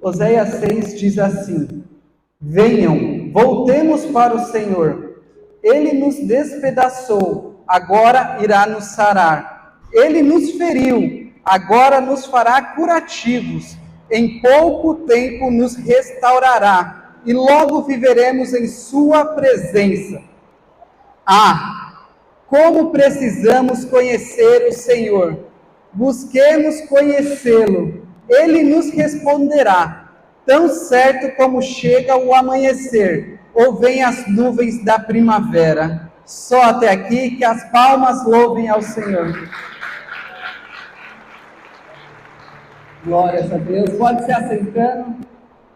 Oséias 6 diz assim: venham, voltemos para o Senhor. Ele nos despedaçou, agora irá nos sarar. Ele nos feriu, agora nos fará curativos. Em pouco tempo nos restaurará, e logo viveremos em sua presença. Ah, como precisamos conhecer o Senhor! Busquemos conhecê-lo. Ele nos responderá, tão certo como chega o amanhecer, ou vem as nuvens da primavera. Só até aqui, que as palmas louvem ao Senhor. Glórias a Deus. Pode se assentando.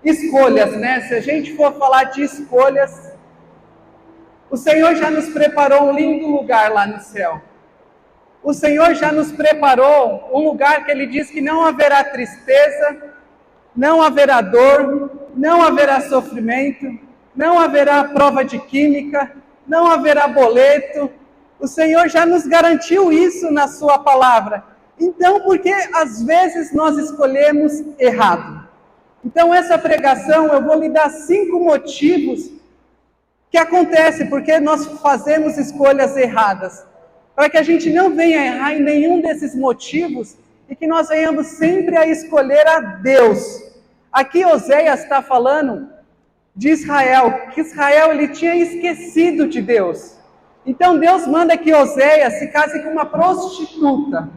Escolhas, né? Se a gente for falar de escolhas, o Senhor já nos preparou um lindo lugar lá no céu. O Senhor já nos preparou um lugar que Ele diz que não haverá tristeza, não haverá dor, não haverá sofrimento, não haverá prova de química, não haverá boleto. O Senhor já nos garantiu isso na Sua palavra. Então, por que às vezes nós escolhemos errado? Então, essa pregação, eu vou lhe dar 5 motivos que acontecem porque nós fazemos escolhas erradas. Para que a gente não venha errar em nenhum desses motivos e que nós venhamos sempre a escolher a Deus. Aqui Oséias está falando de Israel, que Israel ele tinha esquecido de Deus. Então Deus manda que Oséias se case com uma prostituta.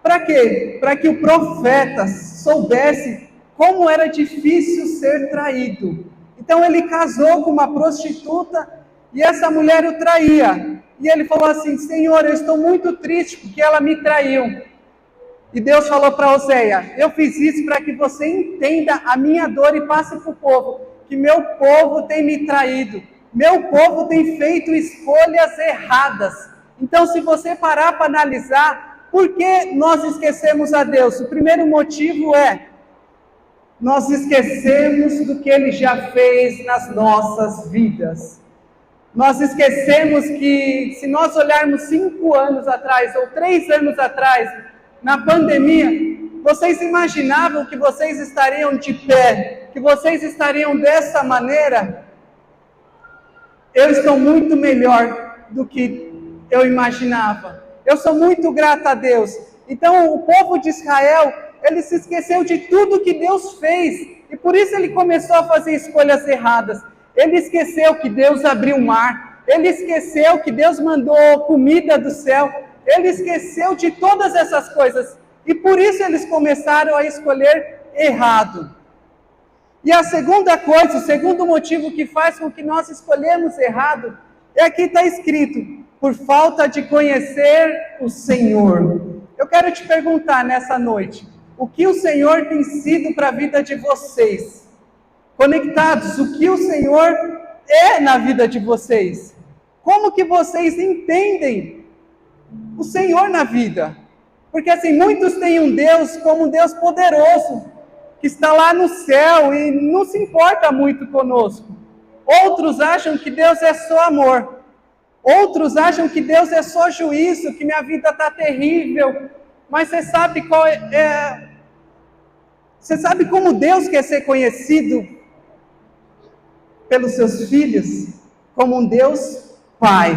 Para quê? Para que o profeta soubesse como era difícil ser traído. Então ele casou com uma prostituta e essa mulher o traía. E ele falou assim: Senhor, eu estou muito triste porque ela me traiu. E Deus falou para Oséias: eu fiz isso para que você entenda a minha dor e passe para o povo, que meu povo tem me traído, meu povo tem feito escolhas erradas. Então, se você parar para analisar, por que nós esquecemos a Deus? O primeiro motivo é: nós esquecemos do que Ele já fez nas nossas vidas. Nós esquecemos que, se nós olharmos 5 anos atrás, ou 3 anos atrás, na pandemia, vocês imaginavam que vocês estariam de pé, que vocês estariam dessa maneira? Eu estou muito melhor do que eu imaginava. Eu sou muito grata a Deus. Então, o povo de Israel, ele se esqueceu de tudo que Deus fez, e por isso ele começou a fazer escolhas erradas. Ele esqueceu que Deus abriu o mar, ele esqueceu que Deus mandou comida do céu, ele esqueceu de todas essas coisas, e por isso eles começaram a escolher errado. E a segunda coisa, o segundo motivo que faz com que nós escolhemos errado, é aqui está escrito: por falta de conhecer o Senhor. Eu quero te perguntar nessa noite, o que o Senhor tem sido para a vida de vocês? Conectados, o que o Senhor é na vida de vocês? Como que vocês entendem o Senhor na vida? Porque assim, muitos têm um Deus como um Deus poderoso, que está lá no céu e não se importa muito conosco. Outros acham que Deus é só amor. Outros acham que Deus é só juízo, que minha vida está terrível. Mas você sabe qual Você sabe como Deus quer ser conhecido pelos seus filhos? Como um Deus Pai.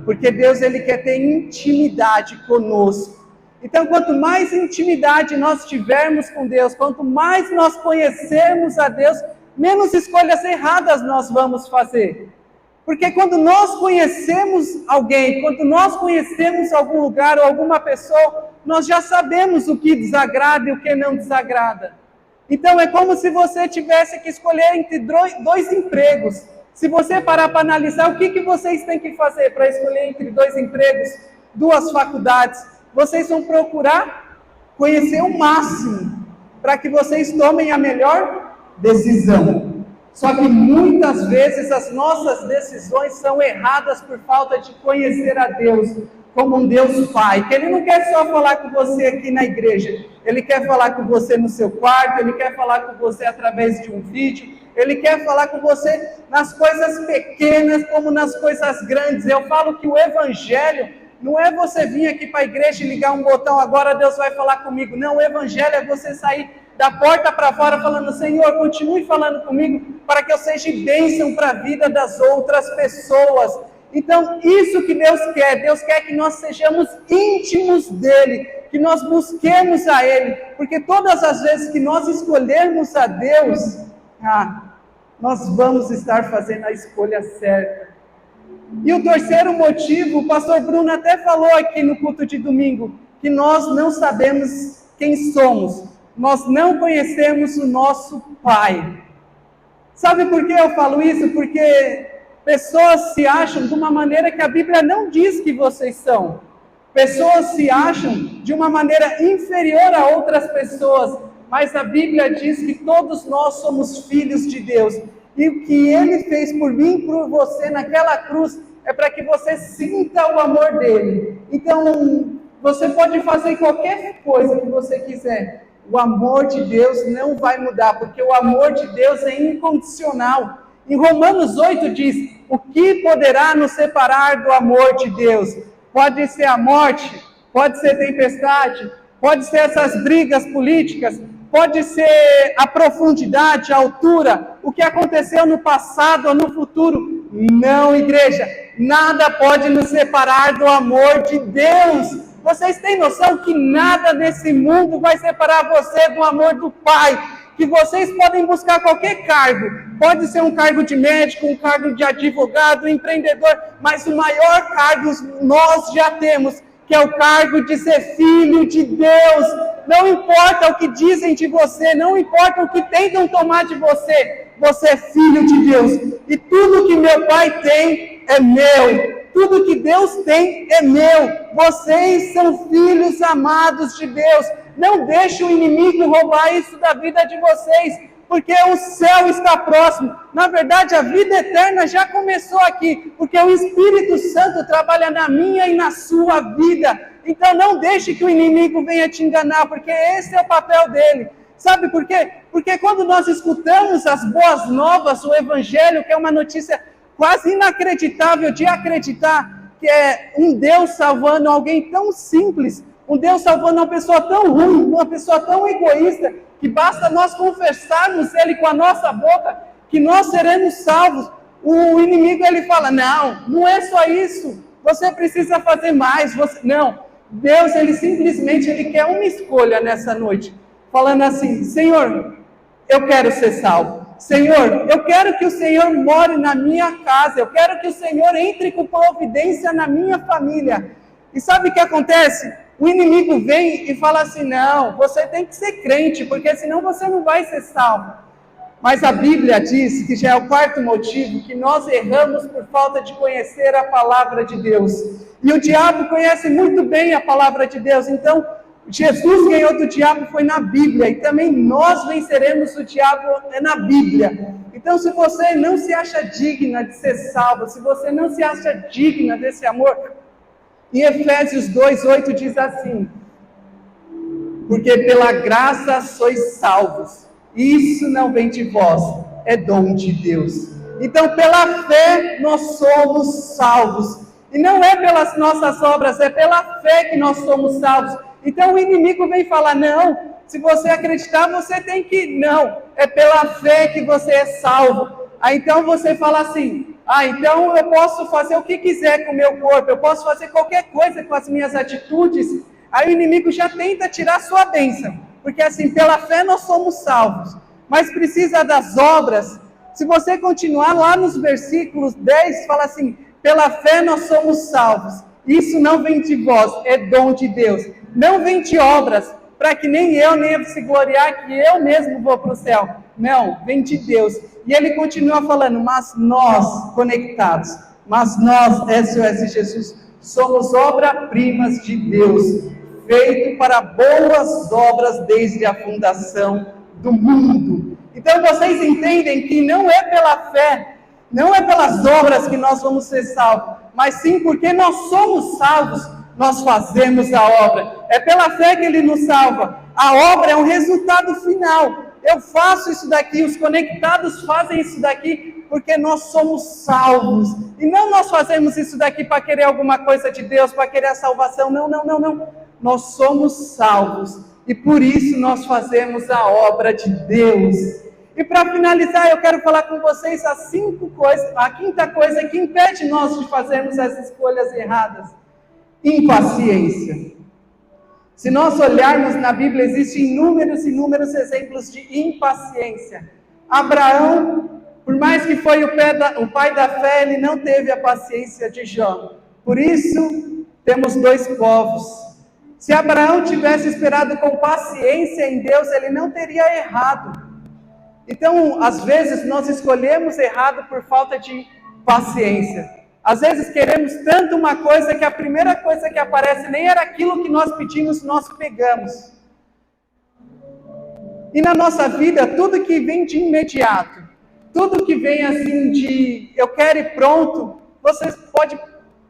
Porque Deus, Ele quer ter intimidade conosco. Então, quanto mais intimidade nós tivermos com Deus, quanto mais nós conhecermos a Deus, menos escolhas erradas nós vamos fazer. Porque quando nós conhecemos alguém, quando nós conhecemos algum lugar ou alguma pessoa, nós já sabemos o que desagrada e o que não desagrada. Então é como se você tivesse que escolher entre 2 empregos. Se você parar para analisar, o que vocês têm que fazer para escolher entre 2 empregos, 2 faculdades? Vocês vão procurar conhecer o máximo, para que vocês tomem a melhor decisão. Só que muitas vezes as nossas decisões são erradas por falta de conhecer a Deus como um Deus Pai, que Ele não quer só falar com você aqui na igreja, Ele quer falar com você no seu quarto, Ele quer falar com você através de um vídeo, Ele quer falar com você nas coisas pequenas como nas coisas grandes. Eu falo que o Evangelho não é você vir aqui para a igreja e ligar um botão, agora Deus vai falar comigo. Não, o Evangelho é você sair da porta para fora, falando: Senhor, continue falando comigo, para que eu seja bênção para a vida das outras pessoas. Então, isso que Deus quer que nós sejamos íntimos dEle, que nós busquemos a Ele, porque todas as vezes que nós escolhermos a Deus, nós vamos estar fazendo a escolha certa. E o terceiro motivo, o pastor Bruno até falou aqui no culto de domingo, que nós não sabemos quem somos, nós não conhecemos o nosso Pai. Sabe por que eu falo isso? Porque pessoas se acham de uma maneira que a Bíblia não diz que vocês são. Pessoas se acham de uma maneira inferior a outras pessoas, mas a Bíblia diz que todos nós somos filhos de Deus. E o que Ele fez por mim e por você naquela cruz é para que você sinta o amor dEle. Então, você pode fazer qualquer coisa que você quiser. O amor de Deus não vai mudar, porque o amor de Deus é incondicional. Em Romanos 8 diz: o que poderá nos separar do amor de Deus? Pode ser a morte, pode ser tempestade, pode ser essas brigas políticas, pode ser a profundidade, a altura, o que aconteceu no passado ou no futuro. Não, igreja, nada pode nos separar do amor de Deus. Vocês têm noção que nada nesse mundo vai separar você do amor do Pai? Que vocês podem buscar qualquer cargo, pode ser um cargo de médico, um cargo de advogado, empreendedor, mas o maior cargo nós já temos, que é o cargo de ser filho de Deus. Não importa o que dizem de você, não importa o que tentam tomar de você, você é filho de Deus. E tudo que meu Pai tem é meu. Tudo que Deus tem é meu. Vocês são filhos amados de Deus. Não deixe o inimigo roubar isso da vida de vocês, porque o céu está próximo. Na verdade, a vida eterna já começou aqui, porque o Espírito Santo trabalha na minha e na sua vida. Então não deixe que o inimigo venha te enganar, porque esse é o papel dele. Sabe por quê? Porque quando nós escutamos as boas novas, o Evangelho, que é uma notícia quase inacreditável de acreditar, que é um Deus salvando alguém tão simples, um Deus salvando uma pessoa tão ruim, uma pessoa tão egoísta, que basta nós confessarmos Ele com a nossa boca, que nós seremos salvos. O inimigo, ele fala: não é só isso, você precisa fazer mais. Não, Deus, Ele simplesmente quer uma escolha nessa noite, falando assim: Senhor, eu quero ser salvo. Senhor, eu quero que o Senhor more na minha casa, eu quero que o Senhor entre com providência na minha família. E sabe o que acontece? O inimigo vem e fala assim: não, você tem que ser crente, porque senão você não vai ser salvo. Mas a Bíblia diz, que já é o quarto motivo, que nós erramos por falta de conhecer a palavra de Deus. E o diabo conhece muito bem a palavra de Deus. Então, Jesus ganhou do diabo foi na Bíblia, e também nós venceremos o diabo na Bíblia. Então, se você não se acha digna de ser salvo, se você não se acha digna desse amor, em Efésios 2:8 diz assim: porque pela graça sois salvos, isso não vem de vós, é dom de Deus. Então, pela fé nós somos salvos, e não é pelas nossas obras, é pela fé que nós somos salvos. Então o inimigo vem falar: não, se você acreditar, você tem que... Não, é pela fé que você é salvo. Aí então você fala assim: então eu posso fazer o que quiser com o meu corpo, eu posso fazer qualquer coisa com as minhas atitudes. Aí o inimigo já tenta tirar sua bênção, porque assim, pela fé nós somos salvos, mas precisa das obras. Se você continuar lá nos versículos 10, fala assim: pela fé nós somos salvos, isso não vem de vós, é dom de Deus. Não vem de obras, para que nem eu nem se gloriar que eu mesmo vou para o céu. Não, vem de Deus. E ele continua falando: mas nós, conectados, mas nós, SOS Jesus, somos obra-primas de Deus, feito para boas obras desde a fundação do mundo. Então vocês entendem que não é pela fé, não é pelas obras que nós vamos ser salvos, mas sim porque nós somos salvos, nós fazemos a obra. É pela fé que Ele nos salva. A obra é um resultado final. Eu faço isso daqui, os conectados fazem isso daqui, porque nós somos salvos. E não nós fazemos isso daqui para querer alguma coisa de Deus, para querer a salvação. Não. Nós somos salvos. E por isso nós fazemos a obra de Deus. E para finalizar, eu quero falar com vocês a quinta coisa que impede nós de fazermos as escolhas erradas: impaciência. Se nós olharmos na Bíblia, existem inúmeros exemplos de impaciência. Abraão, por mais que foi o pai da fé, ele não teve a paciência de Jó. Por isso, temos dois povos. Se Abraão tivesse esperado com paciência em Deus, ele não teria errado. Então, às vezes, nós escolhemos errado por falta de paciência. Às vezes, queremos tanto uma coisa que a primeira coisa que aparece nem era aquilo que nós pedimos, nós pegamos. E na nossa vida, tudo que vem de imediato, tudo que vem assim de eu quero ir pronto, você pode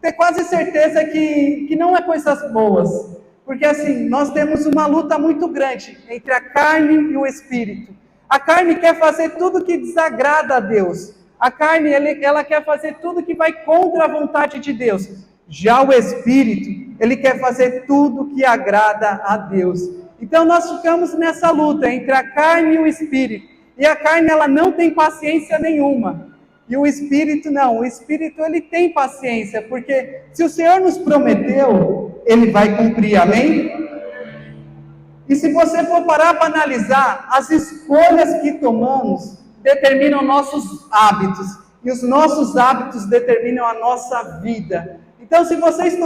ter quase certeza que não é coisas boas. Porque assim, nós temos uma luta muito grande entre a carne e o espírito. A carne quer fazer tudo que desagrada a Deus. A carne, ela quer fazer tudo que vai contra a vontade de Deus. Já o espírito, ele quer fazer tudo que agrada a Deus. Então nós ficamos nessa luta entre a carne e o espírito. E a carne, ela não tem paciência nenhuma. E o espírito não. O espírito, ele tem paciência. Porque se o Senhor nos prometeu, ele vai cumprir, amém? E se você for parar para analisar, as escolhas que tomamos determinam nossos hábitos. E os nossos hábitos determinam a nossa vida. Então, se vocês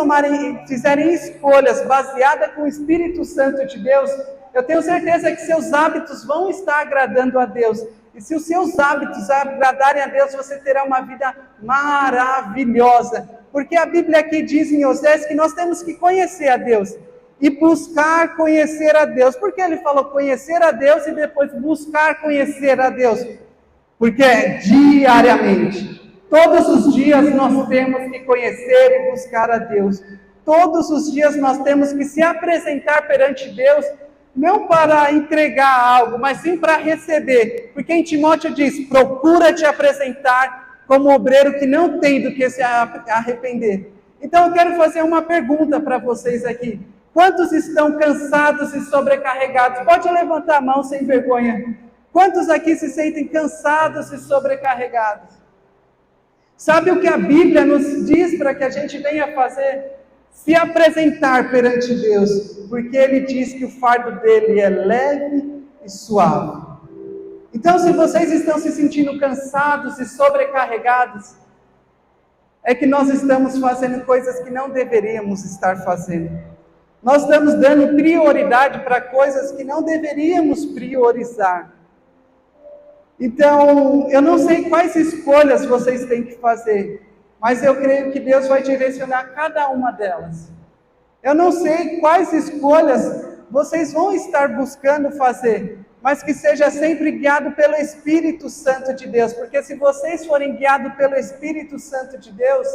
fizerem escolhas baseadas com o Espírito Santo de Deus, eu tenho certeza que seus hábitos vão estar agradando a Deus. E se os seus hábitos agradarem a Deus, você terá uma vida maravilhosa. Porque a Bíblia aqui diz em Osés que nós temos que conhecer a Deus. E buscar conhecer a Deus. Por que ele falou conhecer a Deus e depois buscar conhecer a Deus? Porque é diariamente. Todos os dias nós temos que conhecer e buscar a Deus. Todos os dias nós temos que se apresentar perante Deus, não para entregar algo, mas sim para receber. Porque em Timóteo diz, procura te apresentar como obreiro que não tem do que se arrepender. Então eu quero fazer uma pergunta para vocês aqui. Quantos estão cansados e sobrecarregados? Pode levantar a mão sem vergonha. Quantos aqui se sentem cansados e sobrecarregados? Sabe o que a Bíblia nos diz para que a gente venha fazer? Se apresentar perante Deus, porque Ele diz que o fardo dele é leve e suave. Então, se vocês estão se sentindo cansados e sobrecarregados, é que nós estamos fazendo coisas que não deveríamos estar fazendo. Nós estamos dando prioridade para coisas que não deveríamos priorizar. Então, eu não sei quais escolhas vocês têm que fazer, mas eu creio que Deus vai direcionar cada uma delas. Eu não sei quais escolhas vocês vão estar buscando fazer, mas que seja sempre guiado pelo Espírito Santo de Deus, porque se vocês forem guiados pelo Espírito Santo de Deus,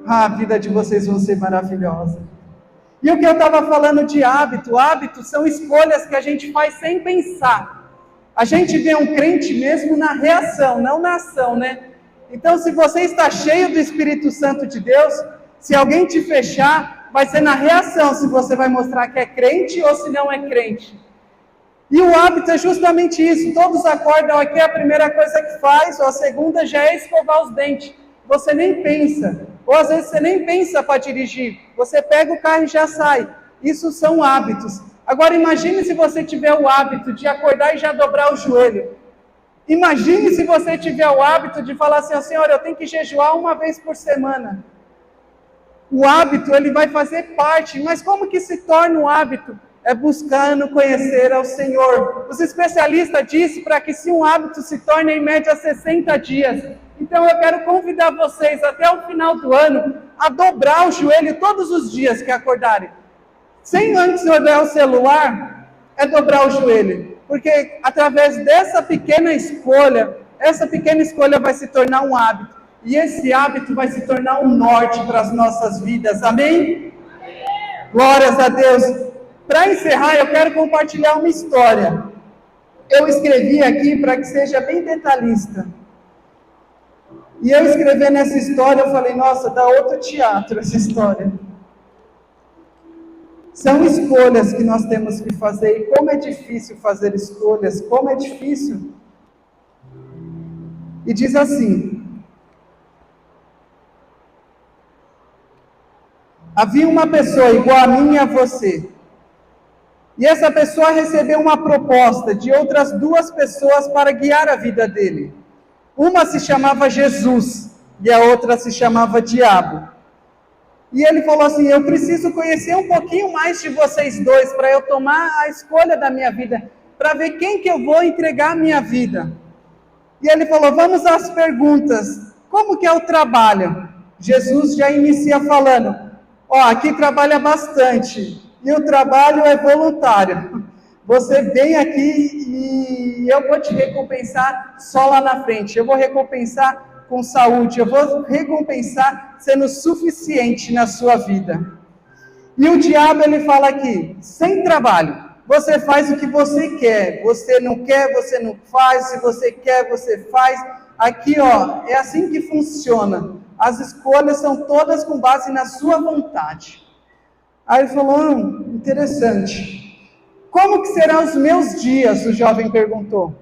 a vida de vocês vai ser maravilhosa. E o que eu estava falando de hábitos são escolhas que a gente faz sem pensar. A gente vê um crente mesmo na reação, não na ação, né? Então, se você está cheio do Espírito Santo de Deus, se alguém te fechar, vai ser na reação, se você vai mostrar que é crente ou se não é crente. E o hábito é justamente isso. Todos acordam aqui, a primeira coisa que faz, ou a segunda já é escovar os dentes. Você nem pensa. Ou às vezes você nem pensa para dirigir. Você pega o carro e já sai. Isso são hábitos. Agora imagine se você tiver o hábito de acordar e já dobrar o joelho. Imagine se você tiver o hábito de falar assim, Senhor, eu tenho que jejuar uma vez por semana. O hábito, ele vai fazer parte, mas como que se torna um hábito? É buscando conhecer ao Senhor. Os especialistas dizem para que se um hábito se torne em média 60 dias. Então eu quero convidar vocês até o final do ano a dobrar o joelho todos os dias que acordarem. Sem antes olhar o celular, é dobrar o joelho. Porque através dessa pequena escolha, essa pequena escolha vai se tornar um hábito. E esse hábito vai se tornar um norte para as nossas vidas. Amém? Glórias a Deus. Para encerrar, eu quero compartilhar uma história. Eu escrevi aqui para que seja bem detalhista. E eu escrevendo essa história, eu falei, nossa, dá outro teatro essa história. São escolhas que nós temos que fazer, e como é difícil fazer escolhas, como é difícil. E diz assim: havia uma pessoa igual a mim e a você, e essa pessoa recebeu uma proposta de outras duas pessoas para guiar a vida dele. Uma se chamava Jesus, e a outra se chamava Diabo. E ele falou assim: eu preciso conhecer um pouquinho mais de vocês dois, para eu tomar a escolha da minha vida, para ver quem que eu vou entregar a minha vida. E ele falou: vamos às perguntas. Como que é o trabalho? Jesus já inicia falando: aqui trabalha bastante, e o trabalho é voluntário. Você vem aqui e eu vou te recompensar só lá na frente. Eu vou recompensar com saúde, eu vou recompensar sendo suficiente na sua vida. E o diabo, ele fala aqui: sem trabalho, você faz o que você quer, você não quer, você não faz, se você quer, você faz. Aqui, é assim que funciona. As escolhas são todas com base na sua vontade. Aí ele falou: interessante. Como que serão os meus dias? O jovem perguntou.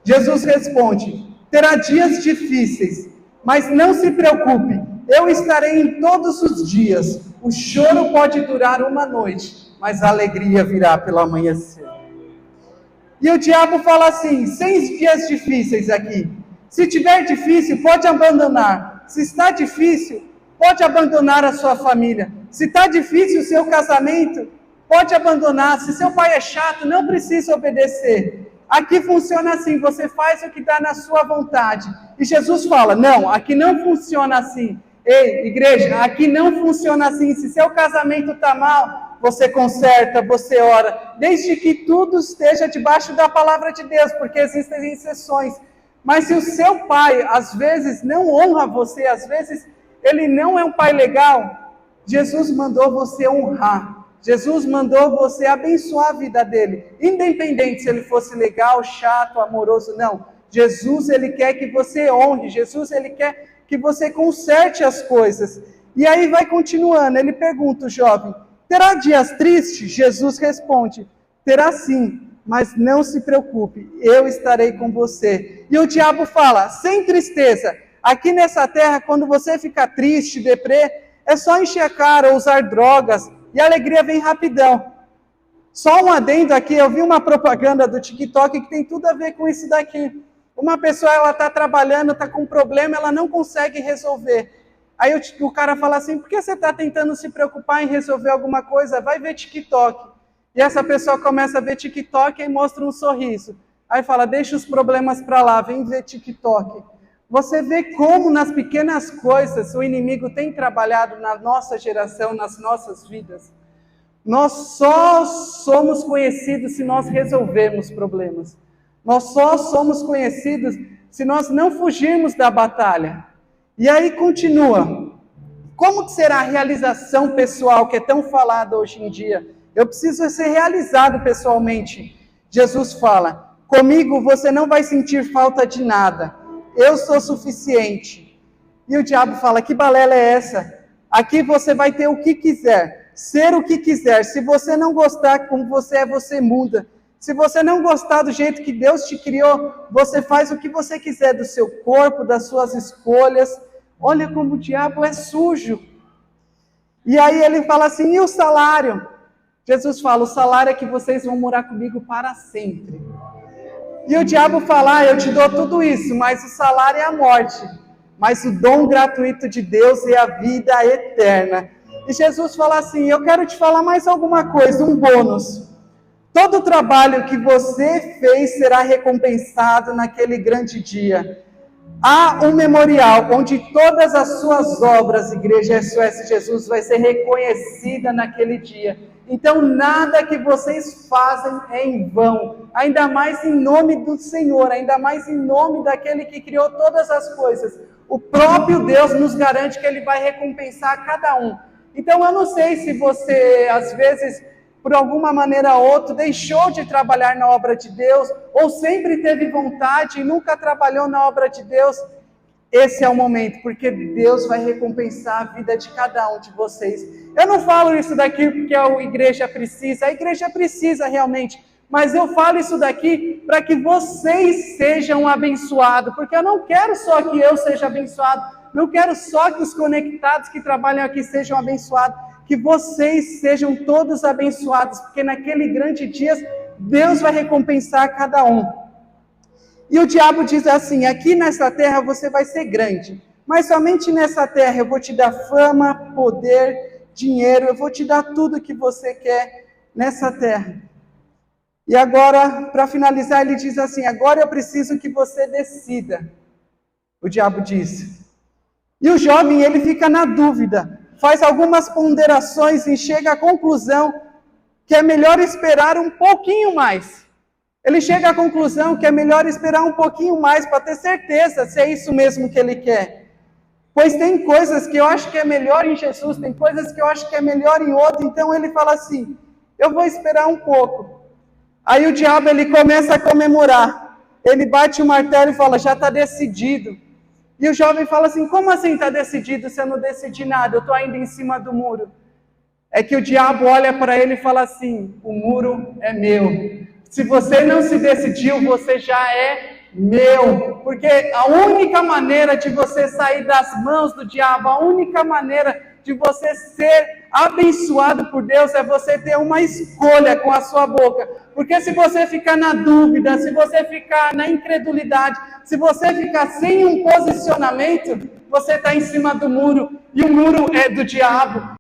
Jesus responde: terá dias difíceis, mas não se preocupe, eu estarei em todos os dias. O choro pode durar uma noite, mas a alegria virá pelo amanhecer. E o diabo fala assim: 6 dias difíceis aqui. Se tiver difícil, pode abandonar. Se está difícil, pode abandonar a sua família. Se está difícil o seu casamento, pode abandonar. Se seu pai é chato, não precisa obedecer. Aqui funciona assim, você faz o que dá na sua vontade. E Jesus fala: não, aqui não funciona assim. Ei, igreja, aqui não funciona assim. Se seu casamento está mal, você conserta, você ora, desde que tudo esteja debaixo da palavra de Deus, porque existem exceções. Mas se o seu pai, às vezes, não honra você, às vezes, ele não é um pai legal, Jesus mandou você honrar. Jesus mandou você abençoar a vida dele, independente se ele fosse legal, chato, amoroso, não. Jesus, ele quer que você honre, Jesus, ele quer que você conserte as coisas. E aí vai continuando, ele pergunta o jovem: terá dias tristes? Jesus responde: terá sim, mas não se preocupe, eu estarei com você. E o diabo fala: sem tristeza, aqui nessa terra, quando você fica triste, deprê, é só encher a cara ou usar drogas, e a alegria vem rapidão. Só um adendo aqui, eu vi uma propaganda do TikTok que tem tudo a ver com isso daqui. Uma pessoa, ela está trabalhando, está com um problema, ela não consegue resolver. Aí o cara fala assim: por que você está tentando se preocupar em resolver alguma coisa? Vai ver TikTok. E essa pessoa começa a ver TikTok e mostra um sorriso. Aí fala: deixa os problemas para lá, vem ver TikTok. Você vê como nas pequenas coisas o inimigo tem trabalhado na nossa geração, nas nossas vidas. Nós só somos conhecidos se nós resolvermos problemas. Nós só somos conhecidos se nós não fugirmos da batalha. E aí continua. Como que será a realização pessoal que é tão falada hoje em dia? Eu preciso ser realizado pessoalmente. Jesus fala: comigo você não vai sentir falta de nada. Eu sou suficiente. E o diabo fala: que balela é essa? Aqui você vai ter o que quiser, ser o que quiser. Se você não gostar como você é, você muda. Se você não gostar do jeito que Deus te criou, você faz o que você quiser do seu corpo, das suas escolhas. Olha como o diabo é sujo. E aí ele fala assim: e o salário? Jesus fala: o salário é que vocês vão morar comigo para sempre. E o diabo fala: eu te dou tudo isso, mas o salário é a morte. Mas o dom gratuito de Deus é a vida eterna. E Jesus fala assim: eu quero te falar mais alguma coisa, um bônus. Todo o trabalho que você fez será recompensado naquele grande dia. Há um memorial onde todas as suas obras, Igreja SOS Jesus, vai ser reconhecida naquele dia. Então, nada que vocês fazem é em vão, ainda mais em nome do Senhor, ainda mais em nome daquele que criou todas as coisas. O próprio Deus nos garante que Ele vai recompensar cada um. Então, eu não sei se você, às vezes, por alguma maneira ou outra, deixou de trabalhar na obra de Deus, ou sempre teve vontade e nunca trabalhou na obra de Deus. Esse é o momento, porque Deus vai recompensar a vida de cada um de vocês. Eu não falo isso daqui porque a igreja precisa realmente, mas eu falo isso daqui para que vocês sejam abençoados, porque eu não quero só que eu seja abençoado, não quero só que os conectados que trabalham aqui sejam abençoados, que vocês sejam todos abençoados, porque naquele grande dia Deus vai recompensar cada um. E o diabo diz assim: aqui nessa terra você vai ser grande, mas somente nessa terra eu vou te dar fama, poder, dinheiro, eu vou te dar tudo que você quer nessa terra. E agora, para finalizar, ele diz assim: agora eu preciso que você decida. O diabo diz. E o jovem, ele fica na dúvida, faz algumas ponderações e chega à conclusão que é melhor esperar um pouquinho mais. Ele chega à conclusão que é melhor esperar um pouquinho mais para ter certeza se é isso mesmo que ele quer. Pois tem coisas que eu acho que é melhor em Jesus, tem coisas que eu acho que é melhor em outro, então ele fala assim: eu vou esperar um pouco. Aí o diabo, ele começa a comemorar, ele bate o martelo e fala: já está decidido. E o jovem fala assim: como assim está decidido se eu não decidi nada, eu estou ainda em cima do muro? É que o diabo olha para ele e fala assim: o muro é meu. Se você não se decidiu, você já é meu. Porque a única maneira de você sair das mãos do diabo, a única maneira de você ser abençoado por Deus é você ter uma escolha com a sua boca. Porque se você ficar na dúvida, se você ficar na incredulidade, se você ficar sem um posicionamento, você está em cima do muro, e o muro é do diabo.